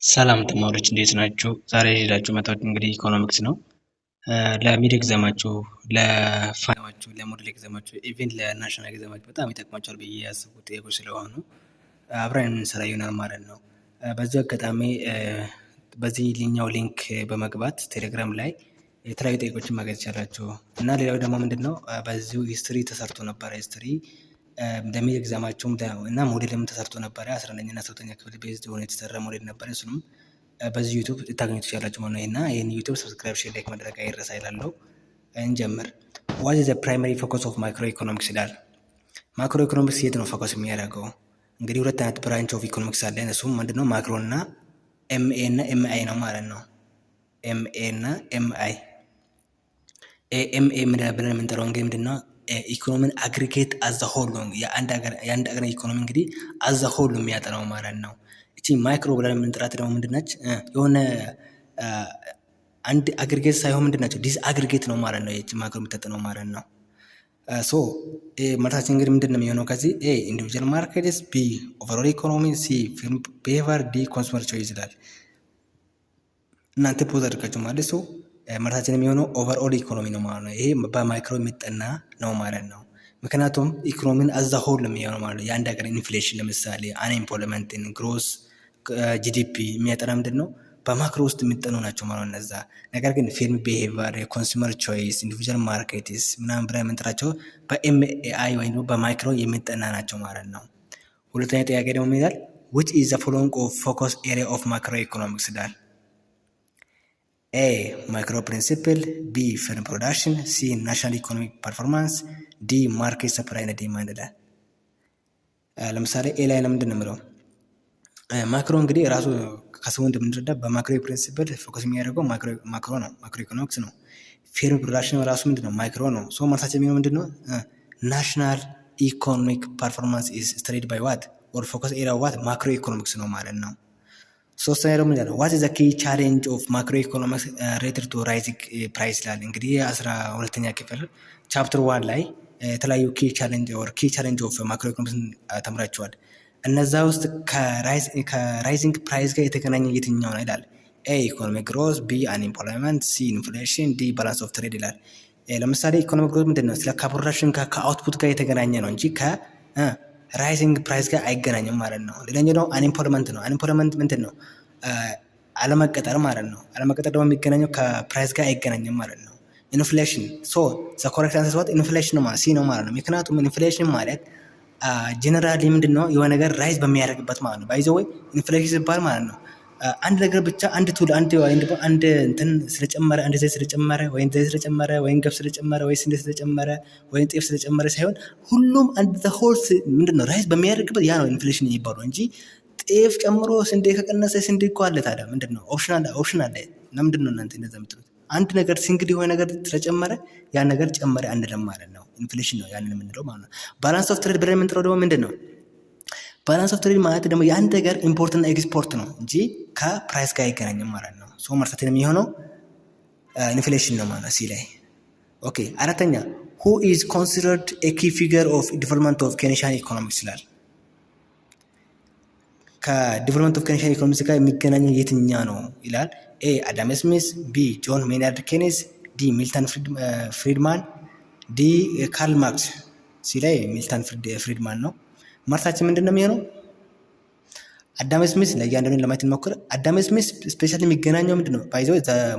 ሰላም ተማሪዎች እንዴት ናችሁ? ዛሬ ይዤላችሁ የመጣሁት እንግዲህ ኢኮኖሚክስ ነው። ለሚድ ኤግዛማችሁ፣ ለፋይናላችሁ፣ ለሞዴል ኤግዛማችሁ፣ ኢቭን ለናሽናል ኤግዛማችሁ በጣም ይጠቅማችኋል ብዬ ያሰብኩት ጥያቄዎች ስለሆኑ አብረን የምንሰራ ይሆናል ማለት ነው። በዚህ አጋጣሚ በዚህኛው ሊንክ በመግባት ቴሌግራም ላይ የተለያዩ ጥያቄዎችን ማግኘት ይቻላችሁ እና ሌላው ደግሞ ምንድነው በዚሁ ሂስትሪ ተሰርቶ ነበረ። ሂስትሪ ለሚድ ኤግዛማችሁም እና ሞዴልም ተሰርቶ ነበረ። 11ኛ እና 12ኛ ክፍል ቤዝድ ሆኖ የተሰራ ሞዴል ነበረ። እሱንም በዚህ ዩቲዩብ ልታገኙ ትችላላችሁ ማለት ነው። እና ይህን ዩቲዩብ ሰብስክራይብ፣ ሼር፣ ላይክ ማድረግ አይረሳ ይላለው። እንጀምር። ዋት ኢዝ ዘ ፕራይመሪ ፎከስ ኦፍ ማይክሮ ኢኮኖሚክስ ይላል። ማክሮ ኢኮኖሚክስ የት ነው ፎከስ የሚያደርገው? እንግዲህ ሁለት አይነት ብራንች ኦፍ ኢኮኖሚክስ አለ። እሱም ምንድነው ማክሮ እና ኤምኤ እና ኤምአይ ነው ማለት ነው። ኤምኤ እና ኤምአይ። ኤምኤ ብለን የምንጠራው እንግዲህ ምንድነው ኢኮኖሚን አግሪጌት አዘ ሆል ነው። የአንድ ሀገር ኢኮኖሚ እንግዲህ አዘ ሆል የሚያጠናው ማለት ነው። እቺ ማይክሮ ብለን የምንጠራት ደግሞ ምንድነች? የሆነ አንድ አግሪጌት ሳይሆን ምንድናቸው ዲስ አግሪጌት ነው ማለት ነው። እቺ ማይክሮ የምትጠናው ማለት ነው። ሶ መልሳችን እንግዲህ ምንድን ነው የሚሆነው? ከዚህ ኤ ኢንዲቪጁዋል ማርኬትስ፣ ቢ ኦቨርኦል ኢኮኖሚ፣ ሲ ፊርም ቢሄቪየር፣ ዲ ኮንሱመር ቾይስ ይላል። እናንተ ፖዝ አድርጋችሁ ማለት ሰው መልሳችን የሚሆነው ኦቨርኦል ኢኮኖሚ ነው ማለት ነው። ይሄ በማይክሮ የሚጠና ነው ማለት ነው። ምክንያቱም ኢኮኖሚን አዛ ሆል የሚሆነው ማለት ነው። የአንድ ሀገር ኢንፍሌሽን ለምሳሌ አንኤምፕሎይመንትን፣ ግሮስ፣ ጂዲፒ የሚያጠና ምንድን ነው በማክሮ ውስጥ የሚጠኑ ናቸው ማለት ነው እነዛ። ነገር ግን ፊርም ቢሄቪየር፣ የኮንሱመር ቾይስ፣ ኢንዲቪጁዋል ማርኬትስ ምናምን ብለን የምንጠራቸው በኤምኤአይ ወይም በማይክሮ የሚጠና ናቸው ማለት ነው። ሁለተኛ ጥያቄ ደግሞ ይላል which is the following of focus area of macro economics ይላል። ኤ ማይክሮ ፕሪንሲፕል፣ ቢ ፊርም ፕሮዳክሽን፣ ሲ ናሽናል ኢኮኖሚክ ፐርፎርማንስ፣ ዲ ማርኬት ሰፕላይ እና ዲማንድ ይላል። ለምሳሌ ኤ ላይ ለምንድን ነው የምለው? ማክሮ እንግዲህ ራሱ ከስሙ እንደምንረዳ በማክሮ ፕሪንሲፕል ፎከስ የሚያደርገው ማክሮ ነው፣ ማክሮ ኢኮኖሚክስ ነው። ፊርም ፕሮዳክሽን ራሱ ምንድን ነው ማይክሮ ነው። ሶ መልሳችን የሚሆነው ምንድን ነው? ናሽናል ኢኮኖሚክ ፐርፎርማንስ ኢዝ ስተዲድ ባይ ዋት ኦር ፎከስ ኤሪያ ዋት ማክሮ ኢኮኖሚክስ ነው ማለት ነው። ሶስተኛ ደግሞ ምንድነው ዋት ኢዝ ዘ ኪ ቻሌንጅ ኦፍ ማክሮ ኢኮኖሚክስ ሬትድ ቱ ራይዚንግ ፕራይስ ይላል። እንግዲህ 12ኛ ክፍል ቻፕተር 1 ላይ የተለያዩ ኪ ቻሌንጅ ኦፍ ማክሮ ኢኮኖሚክስ ተምራችኋል። እነዛ ውስጥ ከራይዚንግ ፕራይስ ጋር የተገናኘ የትኛው ነው ይላል። ኤ ኢኮኖሚክ ግሮዝ፣ ቢ አንኤምፕሎይመንት፣ ሲ ኢንፍሌሽን፣ ዲ ባላንስ ኦፍ ትሬድ ይላል። ለምሳሌ ኢኮኖሚክ ግሮዝ ምንድነው ስለ ከፕሮዳክሽን ከአውትፑት ጋር የተገናኘ ነው እንጂ ራይዚንግ ፕራይስ ጋር አይገናኝም ማለት ነው። ሌላኛው ደግሞ አንኤምፕሎይመንት ነው። አንኤምፕሎይመንት ምንድን ነው? አለመቀጠር ማለት ነው። አለመቀጠር ደግሞ የሚገናኘው ከፕራይስ ጋር አይገናኝም ማለት ነው። ኢንፍሌሽን ዘ ኮሬክት አንሰር ዋት ኢንፍሌሽን ነው ማለት ሲ ነው ማለት ነው። ምክንያቱም ኢንፍሌሽን ማለት ጀነራሊ ምንድን ነው የሆነ ነገር ራይዝ በሚያደርግበት ማለት ነው። ባይዘ ወይ ኢንፍሌሽን ሲባል ማለት ነው አንድ ነገር ብቻ አንድ እንትን ስለጨመረ አንድ ዘይት ስለጨመረ ወይም ዘይት ስለጨመረ ወይም ገብስ ስለጨመረ ወይ ስንዴ ስለጨመረ ወይም ጤፍ ስለጨመረ ሳይሆን ሁሉም አንድ ሆል ምንድን ነው ራይዝ በሚያደርግበት ያ ነው ኢንፍሌሽን የሚባለው እንጂ ጤፍ ጨምሮ ስንዴ ከቀነሰ ስንዴ እኮ አለ። ታዲያ ምንድን ነው ኦፕሽን አለ። ለምንድን ነው እናንተ እንደዛ የምትሉት? አንድ ነገር ሲንግል የሆነ ነገር ስለጨመረ ያ ነገር ጨመረ አንልም ማለት ነው። ኢንፍሌሽን ነው ያንን የምንለው ማለት ነው። ባላንስ ኦፍ ትሬድ ብለን የምንጥረው ደግሞ ምንድን ነው? ባላንስ ኦፍ ትሬድ ማለት ደግሞ የአንድ ነገር ኢምፖርት እና ኤክስፖርት ነው እንጂ ከፕራይስ ጋር አይገናኝም ማለት ነው። ሶ መርሳትን የሚሆነው ኢንፍሌሽን ነው ማለት ሲ ላይ። ኦኬ አራተኛ who is considered a key figure of development of Keynesian economics ይላል። ከዲቨሎፕመንት ኦፍ ኬንያሽን ኢኮኖሚክስ ጋር የሚገናኘው የትኛ ነው ይላል። ኤ አዳም ስሚስ፣ ቢ ጆን ሜናርድ ኬኔስ፣ ዲ ሚልተን ፍሪድማን፣ ዲ ካርል ማርክስ። ሲ ላይ ሚልተን ፍሪድማን ነው። መልሳችን ምንድን ነው የሚሆነው? አዳም ስሚስ ለእያንዳንዱን ለማየት እንሞክር። አዳም ስሚስ ስፔሻሊ የሚገናኘው ምንድን ነው? ባይዘው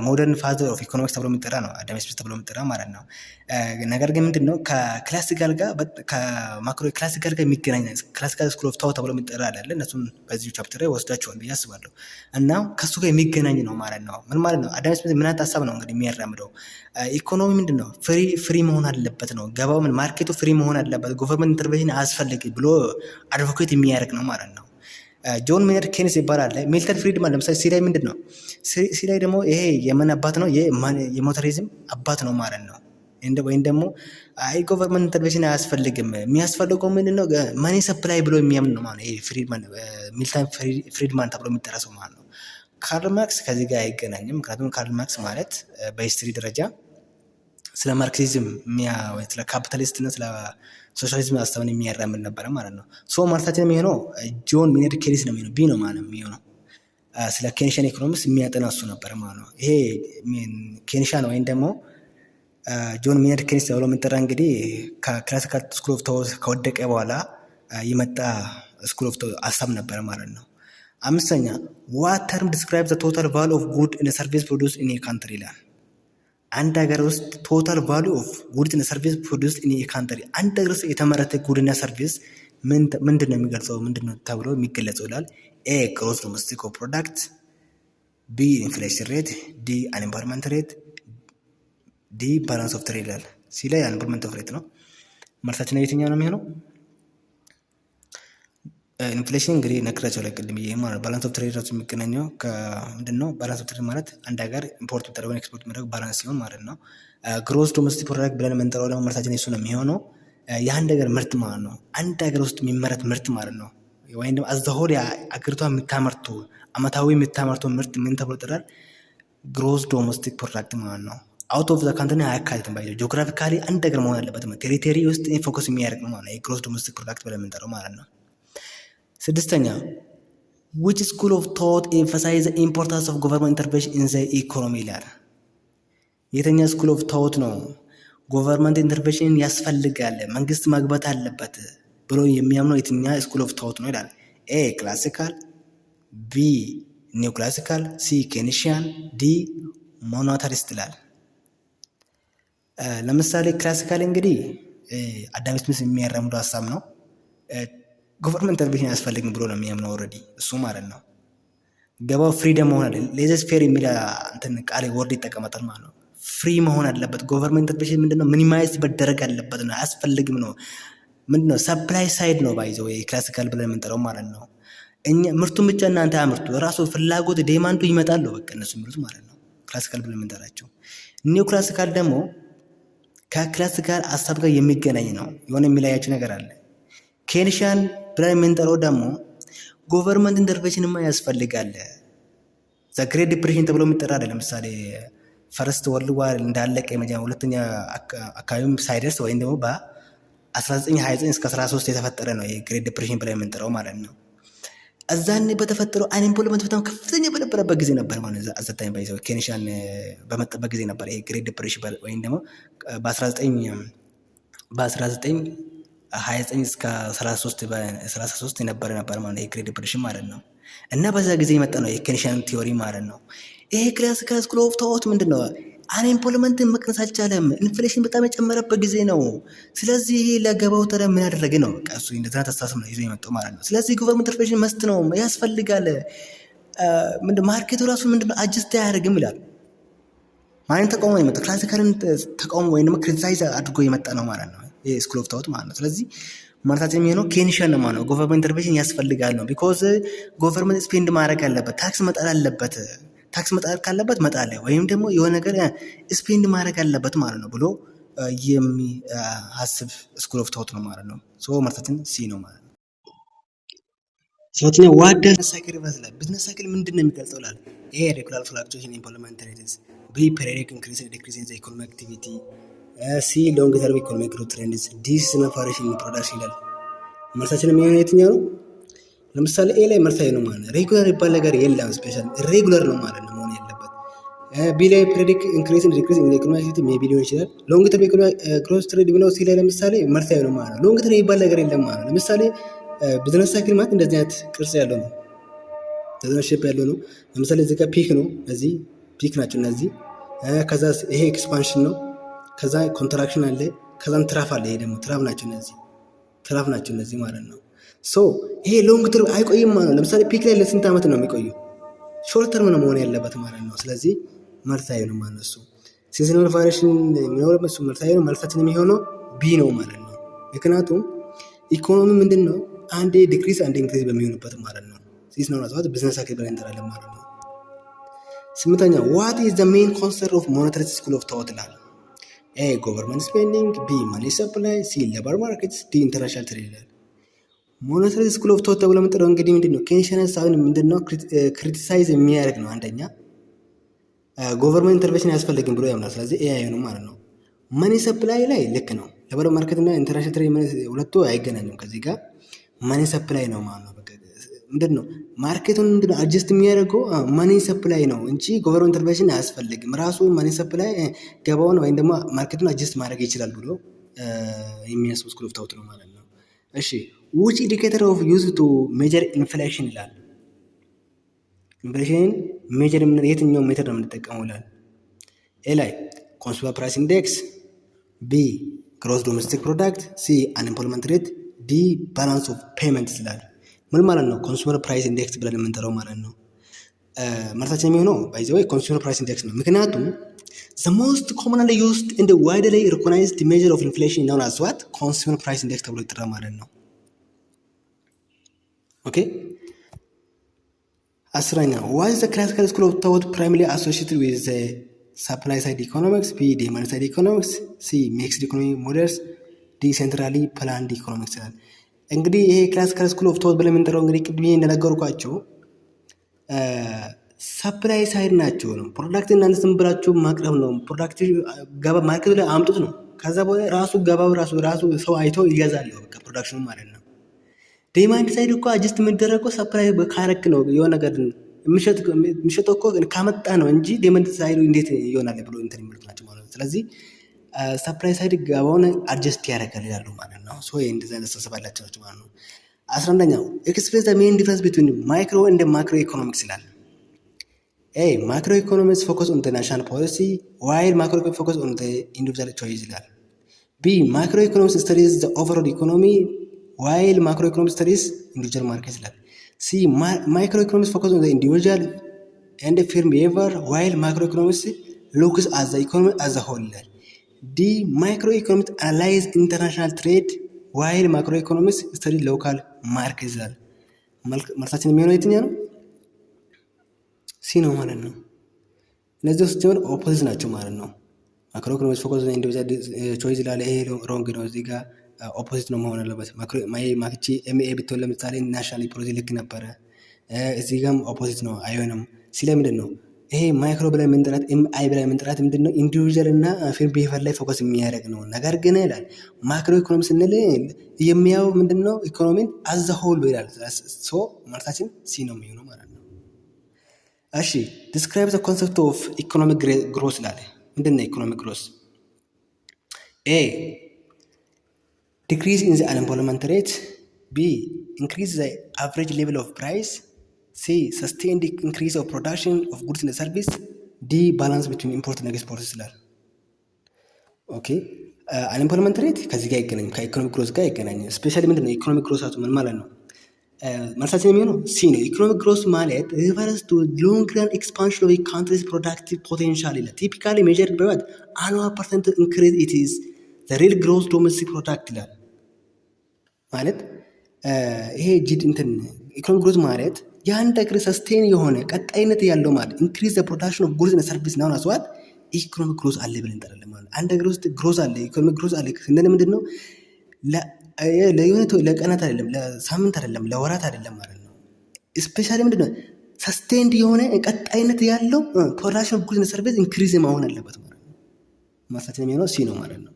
ሞደርን ፋዘር ኦፍ ኢኮኖሚክስ ተብሎ የሚጠራ ነው። አዳም ስሚስ ተብሎ የሚጠራ ማለት ነው። ነገር ግን ምንድን ነው ከክላሲካል ጋር ከማክሮ ክላሲካል ጋር የሚገናኝ ክላሲካል ስኩል ኦፍ ታው ተብሎ የሚጠራ አለ። እነሱን በዚሁ ቻፕተር ላይ ወስዳቸዋል ብዬ አስባለሁ። እና ከሱ ጋር የሚገናኝ ነው ማለት ነው። ምን ማለት ነው? አዳም ስሚስ ምን አይነት ሀሳብ ነው እንግዲህ የሚያራምደው? ኢኮኖሚ ምንድን ነው ፍሪ መሆን አለበት ነው። ገባው ማርኬቱ ፍሪ መሆን አለበት፣ ጎቨርንመንት ኢንተርቬንሽን አያስፈልግም ብሎ አድቮኬት የሚያደርግ ነው ማለት ነው። ጆን ሜናርድ ኬንስ ይባላል። ሚልተን ፍሪድማን ለምሳሌ ሲ ላይ ምንድን ነው? ሲ ላይ ደግሞ ይሄ የምን አባት ነው? የሞተሪዝም አባት ነው ማለት ነው። ወይም ደግሞ አይ ጎቨርንመንት ኢንተርቬንሽን አያስፈልግም፣ የሚያስፈልገው ምንድን ነው መኒ ሰፕላይ ብሎ የሚያምን ነው ማለት ነው። ሚልተን ፍሪድማን ተብሎ የሚጠራ ሰው ማለት ነው። ካርል ማርክስ ከዚህ ጋር አይገናኝም። ምክንያቱም ካርል ማርክስ ማለት በሂስትሪ ደረጃ ስለ ማርክሲዝም ስለ ካፒታሊስት እና ስለ ሶሻሊዝም ሀሳብን የሚያራምድ ነበረ ማለት ነው። ሶ ማለታችን የሚሆነው ጆን ሜናርድ ኬኔስ ነው የሚሆነው። ቢ ነው ማለት የሚሆነው። ስለ ኬንሻን ኢኮኖሚክስ የሚያጠና እሱ ነበር ማለት ነው። ይሄ ኬንሻን ወይም ደግሞ ጆን ሜይናርድ ኬንስ ተብሎ የሚጠራ እንግዲህ ከክላሲካል ስኩል ኦፍ ቶት ከወደቀ በኋላ የመጣ ስኩል ኦፍ ሀሳብ ነበረ ማለት ነው። አምስተኛ ዋት ተርም ዲስክራይብ ዘ ቶታል ቫሉ ኦፍ ጉድ ኢን ሰርቪስ ፕሮዲውስ ኢን ኤ ካንትሪ ይላል። አንድ ሀገር ውስጥ ቶታል ቫሉ ኦፍ ጉድ ኢን ሰርቪስ ፕሮዲውስ ኢን ኤ ካንትሪ፣ አንድ ሀገር ውስጥ የተመረተ ጉድና ሰርቪስ ምንድን ነው የሚገልጸው? ምንድን ነው ተብሎ የሚገለጸው ይላል። ኤ ግሮስ ዶሜስቲክ ፕሮዳክት፣ ቢ ኢንፍሌሽን ሬት፣ ዲ አንኤምፕሎይመንት ሬት፣ ዲ ባላንስ ኦፍ ትሬድ ይላል። ሲ ላይ አንኤምፕሎይመንት ኦፍ ሬት ነው። መልሳችን የትኛው ነው የሚሆነው? ኢንፍሌሽን እንግዲህ ነግራቸው ላይ ቅድም ማለት ባላንስ ኦፍ ትሬድ ራሱ የሚገናኘው ከምንድን ነው? ባላንስ ኦፍ ትሬድ ማለት አንድ ሀገር ኢምፖርት የሚደረገውን ኤክስፖርት የሚደረግ ባላንስ ሲሆን ማለት ነው። ግሮስ ዶሜስቲክ ፕሮዳክት ብለን የምንጠራው ደግሞ መልሳችን እሱ ነው የሚሆነው። የአንድ ሀገር ምርት ማለት ነው። አንድ ሀገር ውስጥ የሚመረት ምርት ማለት ነው። ወይም ደግሞ አዘሆድ አገሪቷ የምታመርቱ አመታዊ የምታመርተው ምርት ምን ተብሎ ይጠራል? ግሮስ ዶሜስቲክ ፕሮዳክት ማለት ነው። አውት ኦፍ ዘ ካንትሪ አያካትትም። ባይ ጂኦግራፊካሊ አንድ ሀገር መሆን አለበት። ቴሪቶሪ ውስጥ ፎከስ የሚያደርግ ነው ማለት ነው። ግሮስ ዶሜስቲክ ፕሮዳክት ብለን የምንጠራው ማለት ነው። ስድስተኛ which school of thought emphasize the importance of government intervention in the economy ይላል። የተኛ ስኩል ኦፍ ታውት ነው ጎቨርንመንት ኢንተርቬንሽን ያስፈልጋል መንግስት ማግባት አለበት ብሎ የሚያምነው የትኛ ስኩል ኦፍ ታውት ነው ይላል። ኤ ክላሲካል፣ ቢ ኒው ክላሲካል፣ ሲ ኬንሺያን፣ ዲ ሞኖታሪስት ይላል። ለምሳሌ ክላሲካል እንግዲህ አዳም ስሚዝ የሚያራምደው ሀሳብ ነው። ጎቨርንመንት ኢንተርቬንሽን አያስፈልግም ብሎ ነው የሚያምነው ኦልሬዲ እሱ ማለት ነው። ገባው ፍሪደም መሆን አለ ሌዘስ ፌር የሚል እንትን ቃል ወርድ ይጠቀማታል ማለት ነው። ፍሪ መሆን አለበት። ጎቨርንመንት ኢንተርቬንሽን ምንድነው? ሚኒማይዝ መደረግ አለበት ነው። አያስፈልግም ነው። ምንድነው? ሰፕላይ ሳይድ ነው ባይዘው ክላሲካል ብለን የምንጠራው ማለት ነው። እኛ ምርቱን ብቻ እናንተ አምርቱ ራሱ ፍላጎት ዴማንዱ ይመጣል ነው በቃ እነሱ የሚሉት ማለት ነው። ክላሲካል ብለን የምንጠራቸው። ኒው ክላሲካል ደግሞ ከክላሲካል ሀሳብ ጋር የሚገናኝ ነው። የሆነ የሚለያቸው ነገር አለ። ኬንሺያን ብለን የምንጠራው ደግሞ ጎቨርንመንት ኢንተርቬንሽንማ ያስፈልጋል። ዘ ግሬት ዲፕሬሽን ተብሎ የሚጠራ አይደለም። ለምሳሌ ፈርስት ወርልድ ዋር እንዳለቀ ሁለተኛ አካባቢም ሳይደርስ ወይም ደግሞ በ1929 እስከ 13 የተፈጠረ ነው የግሬት ዲፕሬሽን ብለን የምንጠራው ማለት ነው። እዛኔ በተፈጠረው አንኤምፕሎይመንት በጣም ከፍተኛ በነበረበት ጊዜ ነበር ማለት አዘታኝ ባይዘው ኬንሺያን በመጣበት ጊዜ ነበር ይሄ ግሬት ዲፕሬሽን ወይም ደግሞ በ1929 እስከ 33 የነበረ ነበር ማለት ይሄ ግሬት ዲፕሬሽን ማለት ነው። እና በዛ ጊዜ የመጣ ነው የኬንሺያን ቲዮሪ ማለት ነው። ይሄ ክላሲካል ስኩል ኦፍ ቶት ምንድነው? አንኤምፕሎይመንትን መቅነስ አልቻለም። ኢንፍሌሽን በጣም የጨመረበት ጊዜ ነው። ስለዚህ ይሄ ለገባው ተረ ምን ያደረገ ነው? በቃ እሱ እንደዛ ተስተሳሰብ ነው ይዞ የመጣው ማለት ነው። ስለዚህ ጎቨርንመንት ኢንተርቬንሽን መስት ነው ያስፈልጋል። ማርኬቱ ራሱ ምንድነው አጀስት አያደርግም ይላል። ማንን ተቃውሞ ነው የመጣው? ክላሲካልን ተቃውሞ ወይም ደግሞ ክሪቲሳይዝ አድርጎ የመጣ ነው ማለት ነው ይሄ ስኩል ኦፍ ቶት ማለት ነው። ስለዚህ ማለታችን የሚሆነው ኬንሺያን ነው ማለት ነው። ጎቨርንመንት ኢንተርቬንሽን ያስፈልጋል ነው። ቢኮዝ ጎቨርንመንት ስፔንድ ማድረግ አለበት፣ ታክስ መጣል አለበት። ታክስ መጣል ካለበት መጣል ወይም ደግሞ የሆነ ነገር ስፔንድ ማድረግ አለበት ማለት ነው ብሎ የሚያስብ ስኩል ኦፍ ቶት ነው ማለት ነው። ሶ ማለታችን ሲ ነው ማለት ነው። ሰባተኛ ዋት ዳዝ ቢዝነስ ሳይክል ይመስላል። ቢዝነስ ሳይክል ምንድን ነው የሚገልጸው ይላል። ኤ ሬጉላር ፍላክቹዌሽን ኢን ኢምፕሎይመንት ሬትስ፣ ቢ ፔሪዮዲክ ኢንክሪዝ ኤንድ ዲክሪዝ ኢን ዘ ኢኮኖሚክ አክቲቪቲ፣ ሲ ሎንግ ተርም ኢኮኖሚክ ግሮዝ ትሬንድስ፣ ዲ ሲዝናል ቫሪዬሽን ኢን ፕሮዳክሽን ይላል። መልሳችን የሚሆነው የትኛው ነው? ለምሳሌ ኤ ላይ መልሳዊ ነው ማለት ነው። ሬጉላር ይባል ነገር የለም። ስፔሻል ኢሬጉላር ነው ማለት ነው መሆን ያለበት። ቢ ላይ ፕሬዲክ ኢንክሪዝ ኤንድ ዲክሪዝ ኢን ኢኮኖሚክ አክቲቪቲ ሜቢ ሊሆን ይችላል። ሎንግ ተርም ኢኮኖሚክ ግሮዝ ትሬንድ ብለው ሲ ላይ ለምሳሌ መልሳዊ ነው ማለት ነው። ሎንግ ተርም ይባል ነገር የለም ማለት ነው። ለምሳሌ ቢዝነስ ሳይክል ማለት እንደዚህ አይነት ቅርጽ ያለው ነው። ቢዝነስ ሼፕ ያለው ነው። ለምሳሌ እዚህ ጋር ፒክ ነው። እዚህ ፒክ ናቸው እነዚህ። ከዛ ይሄ ኤክስፓንሽን ነው። ከዛ ኮንትራክሽን አለ። ከዛም ትራፍ አለ። ይሄ ደግሞ ትራፍ ናቸው እነዚህ። ትራፍ ናቸው እነዚህ ማለት ነው። ሶ ይሄ ሎንግ ተርም አይቆይም ማለት ነው። ለምሳሌ ፒክ ላይ ለስንት ዓመት ነው የሚቆየው? ሾርት ተርም ነው መሆን ያለበት ማለት ነው። ስለዚህ መልሳዊ ነው ማለት ነው። እሱ ሲዝናል ቫሪዬሽን የሚኖረው እሱ መልሳዊ ነው። መልሳችን የሚሆነው ቢ ነው ማለት ነው። ምክንያቱም ኢኮኖሚ ምንድን ነው አንዴ ዲክሪዝ አንዴ ኢንክሪዝ በሚሆንበት ማለት ነው። ሲዝናል አዛት ቢዝነስ ሳይክል ብለን እንጠራለን ማለት ነው። ስምንተኛ ዋት ኢዝ ዘ ሜን ኮንሰርን ኦፍ ሞኔታሪ ስኩል ኦፍ ቶት ይላል። ኤ ጎቨርንመንት ስፔንዲንግ፣ ቢ ማኒ ሰፕላይ፣ ሲ ሌበር ማርኬትስ፣ ዲ ኢንተርናሽናል ትሬድ ይላል። ሞኔታሪ ስኩል ኦፍ ቶት ተብሎ የምንጠራው እንግዲህ ምንድነው ኬንሺያን ሳይሆን ምንድነው ክሪቲሳይዝ የሚያደርግ ነው። አንደኛ ጎቨርንመንት ኢንተርቬንሽን አያስፈልግም ብሎ ያምናል። ስለዚህ ኤ አይሆንም ማለት ነው። ማኒ ሰፕላይ ላይ ልክ ነው። ሌበር ማርኬት እና ኢንተርናሽናል ትሬድ ሁለቱ አይገናኙም። ከዚህ ጋር ማኒ ሰፕላይ ነው ማለት ነው። በቃ ምንድን ነው ማርኬቱን አጀስት የሚያደርገው ማኒ ሰፕላይ ነው እንጂ ጎቨርንመንት ኢንተርቬንሽን አያስፈልግም። ራሱ ማኒ ሰፕላይ ገባውን ወይም ደግሞ ማርኬቱን አጀስት ማድረግ ይችላል ብሎ የሚያስብ ስኩል ኦፍ ታውት ነው ማለት ነው። እሺ which indicator of use to measure inflation ይላል። ኢንፍሌሽን ሜጀር የትኛው ሜተድ ነው የምንጠቀመው ይላል። ኤ ላይ ኮንሱመር ፕራይስ ኢንዴክስ፣ ቢ ግሮስ ዶሜስቲክ ፕሮዳክት፣ ሲ አንኤምፕሎይመንት ሬት፣ ዲ ባላንስ ኦፍ ፔመንት ይላል። ምን ማለት ነው? ኮንሱመር ፕራይስ ኢንዴክስ ብለን የምንጠራው ማለት ነው። መልሳችን የሚሆነው ባይ ዘ ወይ ኮንሱመር ፕራይስ ኢንዴክስ ነው። ምክንያቱም the most commonly used and widely recognized measure of inflation known as what? consumer price index ተብሎ ይጠራል ማለት ነው። ኦኬ 10ኛ what is the classical school of thought primarily associated with the supply side economics, B demand side economics, C mixed economy models, D centrally planned economics ይላል። እንግዲህ ይሄ ክላሲካል ስኩል ኦፍ ቶት ብለን የምንጠራው እንግዲህ ቅድም እንደነገርኳቸው ሰፕላይ ሳይድ ናቸው ነው። ፕሮዳክት እናንተ ዝም ብላችሁ ማቅረብ ነው። ፕሮዳክት ገባ ማርኬት ላይ አምጡት ነው። ከዛ በኋላ ራሱ ገባው ራሱ ሰው አይቶ ይገዛል ነው በቃ ፕሮዳክሽኑ ማለት ነው። ዲማንድ ሳይድ እኮ አጀስት የሚደረገው ሰፕላይ ካረክ ነው። የሆነ ነገር የሚሸጠው እኮ ካመጣ ነው እንጂ ዲማንድ ሳይዱ እንዴት ይሆናል ብሎ እንትን የሚሉት ናቸው ማለት ነው። ስለዚህ ሰፕላይ ሳይድ ገባውን አጀስት ያደርጋል ይላሉ ማለት ነው። ሶ እንደዛ ተሰባላችሁ ናቸው ማለት ነው። 11ኛው ኤክስፕሬስ ዘ ሜን ዲፈረንስ ቢትዊን ማይክሮ ኤንድ ማክሮ ኢኮኖሚክስ ይላል። ኤ ማክሮ ኢኮኖሚክስ ፎከስ ኦን ዘ ናሽናል ፖሊሲ ዋይል ማክሮ ፎከስ ኦን ዘ ኢንዲቪጁዋል ቾይስ ይላል። ቢ ማክሮ ኢኮኖሚክስ ስተዲስ ዘ ኦቨርኦል ኢኮኖሚ ዋይል ማክሮ ኢኮኖሚክስ ስተዲስ ኢንዲቪጁዋል ማርኬት ይላል። ሲ ማይክሮ ኢኮኖሚክስ ፎከስ ኦን ዘ ኢንዲቪጁዋል ኤንድ ፊርም ቢሄቪየር ዋይል ማክሮ ኢኮኖሚክስ ሉክስ አት ዘ ኢኮኖሚ አዝ ዘ ሆል ይላል። ዲ ማይክሮ ኢኮኖሚክስ አናላይዝ ኢንተርናሽናል ትሬድ ዋይል ማክሮ ኢኮኖሚክስ ስተዲ ሎካል ማርኬት ይላል። መልሳችን የሚሆነው የትኛው ነው? ሲ ነው ማለት ነው። እነዚህ ውስጥ ሲሆን ኦፖዚት ናቸው ማለት ነው። ማክሮ ኢኮኖሚክስ ፎከስ ኦን ኢንዲቪጁዋል ቾይስ ይላል። ይሄ ሮንግ ነው። እዚህ ጋር ኦፖዚት ነው መሆን አለበት። ማክቺ ኤምኤ ብትሆን ለምሳሌ ናሽናል ፖሊሲ ልክ ነበረ። እዚህ ጋርም ኦፖዚት ነው፣ አይሆንም። ሲ ላይ ምንድን ነው ይሄ ማይክሮ ብለን የምንጠራት ኤምአይ ብለን የምንጠራት ምንድን ነው ኢንዲቪጁዋል እና ፊርም ቢሄቪየር ላይ ፎከስ የሚያደርግ ነው። ነገር ግን ይላል ማክሮ ኢኮኖሚ ስንል የሚያው ምንድን ነው ኢኮኖሚን አዘ ሆል ይላል። ሶ መልሳችን ሲ ነው የሚሆነው ማለት ነው። እሺ ዲስክራይብ ዘ ኮንሰፕት ኦፍ ኢኮኖሚክ ግሮስ ይላል። ምንድን ነው ኢኮኖሚክ ግሮስ? ኤ ዲክሪዝ ኢን ዘ አንኤምፕሎይመንት ሬት፣ ቢ ኢንክሪዝ ዘ አቨሬጅ ሌቭል ኦፍ ፕራይስ፣ ሲ ሰስቴንድ ኢንክሪዝ ኦፍ ፕሮዳክሽን ኦፍ ጉድስ ኤንድ ሰርቪስ፣ ዲ ባላንስ ቢትዊን ኢምፖርት እና ኤክስፖርት ይላል። ኦኬ አንኤምፕሎይመንት ሬት ከዚህ ጋር አይገናኝም፣ ከኢኮኖሚክ ግሮስ ጋር አይገናኝም። ስፔሻሊ ምንድን ነው ኢኮኖሚክ ግሮስ ምን ማለት ነው? መልሳችን የሚሆነው ሲ ነው። ኢኮኖሚክ ግሮስ ማለት ሪፈርስ ቱ ሎንግ ረን ኤክስፓንሽን ኦፍ ካንትሪስ ፕሮዳክቲቭ ፖቴንሻል ይላል። ቲፒካሊ ሜጀርድ ባይ አኑዋል ፐርሰንት ኢንክሪዝ ኢት ኢዝ ዘ ሪል ግሮስ ዶሜስቲክ ፕሮዳክት ይላል። ማለት ይሄ እንትን ኢኮኖሚክ ግሮስ ማለት የአንድ ሀገር ሰስቴን የሆነ ቀጣይነት ያለው ማለት ኢንክሪዝ ዘ ፕሮዳክሽን ኦፍ ጉድስ ኤንድ ሰርቪስ ናውን አስዋት ኢኮኖሚክ ግሮስ አለ ብለን እንጠራለን ማለት። አንድ ሀገር ውስጥ ግሮስ አለ፣ ኢኮኖሚክ ግሮስ አለ ስንል ምንድን ነው ለቀናት አይደለም፣ ለሳምንት አይደለም፣ ለወራት አይደለም ማለት ነው። ስፔሻሊ ምንድን ነው ሰስቴንድ የሆነ ቀጣይነት ያለው ፕሮዳክሽን ኦፍ ጉድስ ኤንድ ሰርቪስ ኢንክሪዝ መሆን አለበት ማለት ነው። ማሳችን የሚሆነው ሲ ነው ማለት ነው።